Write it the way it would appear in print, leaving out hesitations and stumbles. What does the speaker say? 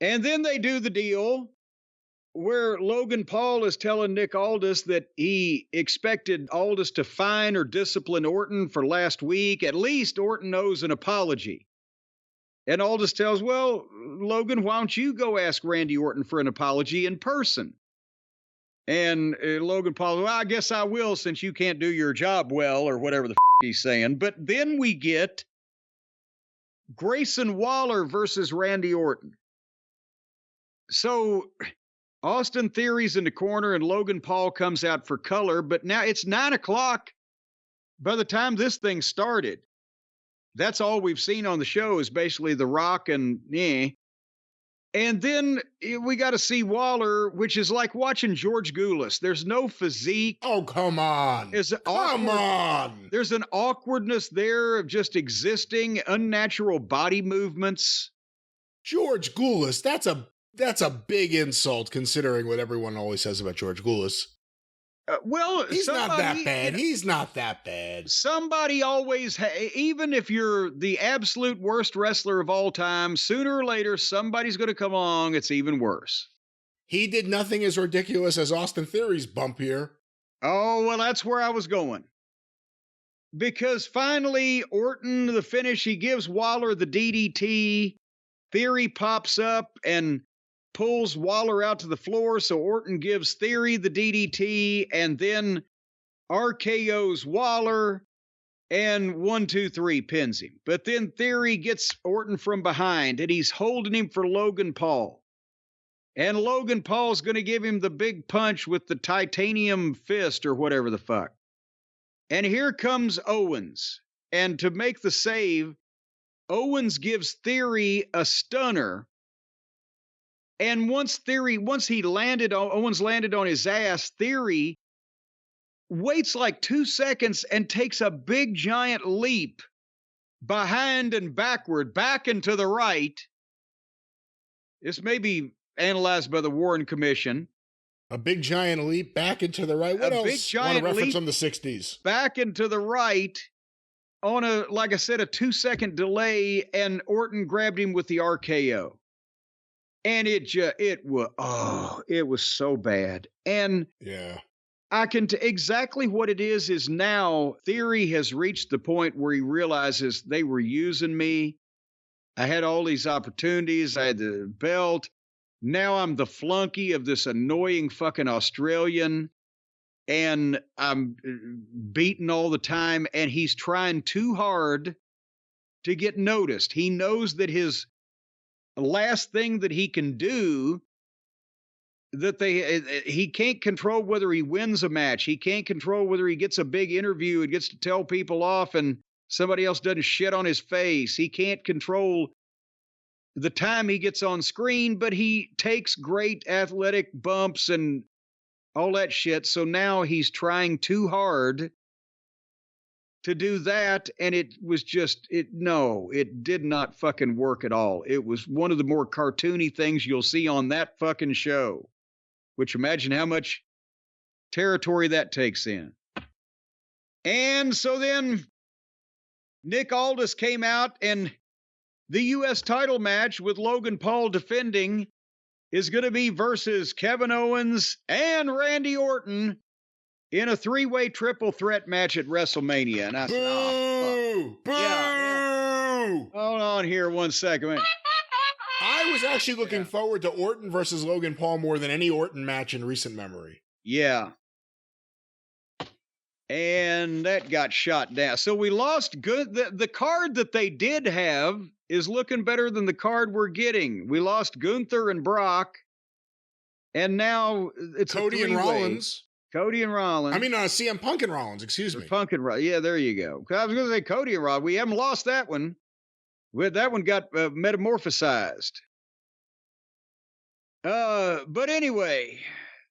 And then they do the deal where Logan Paul is telling Nick Aldis that he expected Aldis to fine or discipline Orton for last week. At least Orton owes an apology. And Aldis tells, well, Logan, why don't you go ask Randy Orton for an apology in person? And Logan Paul, well, I guess I will since you can't do your job well, or whatever the he's saying. But then we get Grayson Waller versus Randy Orton. So Austin Theory's in the corner and Logan Paul comes out for color, but now it's 9 o'clock by the time this thing started. That's all we've seen on the show is basically The Rock and And then we got to see Waller, which is like watching George Goulas. There's no physique. Oh, come on. Come on. There's an awkwardness there of just existing, unnatural body movements. George Goulas, that's a big insult considering what everyone always says about George Goulas. Well, he's not that bad. He's not that bad. Somebody always, even if you're the absolute worst wrestler of all time, sooner or later, somebody's going to come along. It's even worse. He did nothing as ridiculous as Austin Theory's bump here. Oh, well, that's where I was going. Because finally, Orton, the finish, he gives Waller the DDT. Theory pops up and pulls Waller out to the floor, so Orton gives Theory the DDT, and then RKO's Waller, and 1, 2, 3 pins him. But then Theory gets Orton from behind, and he's holding him for Logan Paul. And Logan Paul's going to give him the big punch with the titanium fist or whatever the fuck. And here comes Owens. And to make the save, Owens gives Theory a stunner. And once Owens landed on his ass, Theory waits like 2 seconds and takes a big giant leap behind and backward, back and to the right. This may be analyzed by the Warren Commission. A big giant leap back and to the right. What else? Big giant reference leap from the 60s. Back and to the right on a 2-second delay, and Orton grabbed him with the RKO. And it was so bad. And yeah, I can exactly what it is now Theory has reached the point where he realizes they were using me. I had all these opportunities. I had the belt. Now I'm the flunky of this annoying fucking Australian, and I'm beaten all the time. And he's trying too hard to get noticed. He knows that his last thing that he can do, that he can't control whether he wins a match. He can't control whether he gets a big interview and gets to tell people off and somebody else doesn't shit on his face. He can't control the time he gets on screen, but he takes great athletic bumps and all that shit. So now he's trying too hard to do that, and it did not fucking work at all. It was one of the more cartoony things you'll see on that fucking show, which imagine how much territory that takes in. And so then Nick Aldis came out, and the U.S. title match with Logan Paul defending is going to be versus Kevin Owens and Randy Orton in a 3-way triple threat match at WrestleMania. And I said, boo! Boo! Yeah. Hold on here 1 second. Man. I was actually looking forward to Orton versus Logan Paul more than any Orton match in recent memory. Yeah. And that got shot down. So we lost good. The card that they did have is looking better than the card we're getting. We lost Gunther and Brock. And now it's Cody and Rollins. Cody and Rollins. I mean, CM Punk and Rollins, excuse me. Punk and Rollins. Yeah, there you go. I was going to say Cody and Rollins. We haven't lost that one. That one got metamorphosized. But anyway,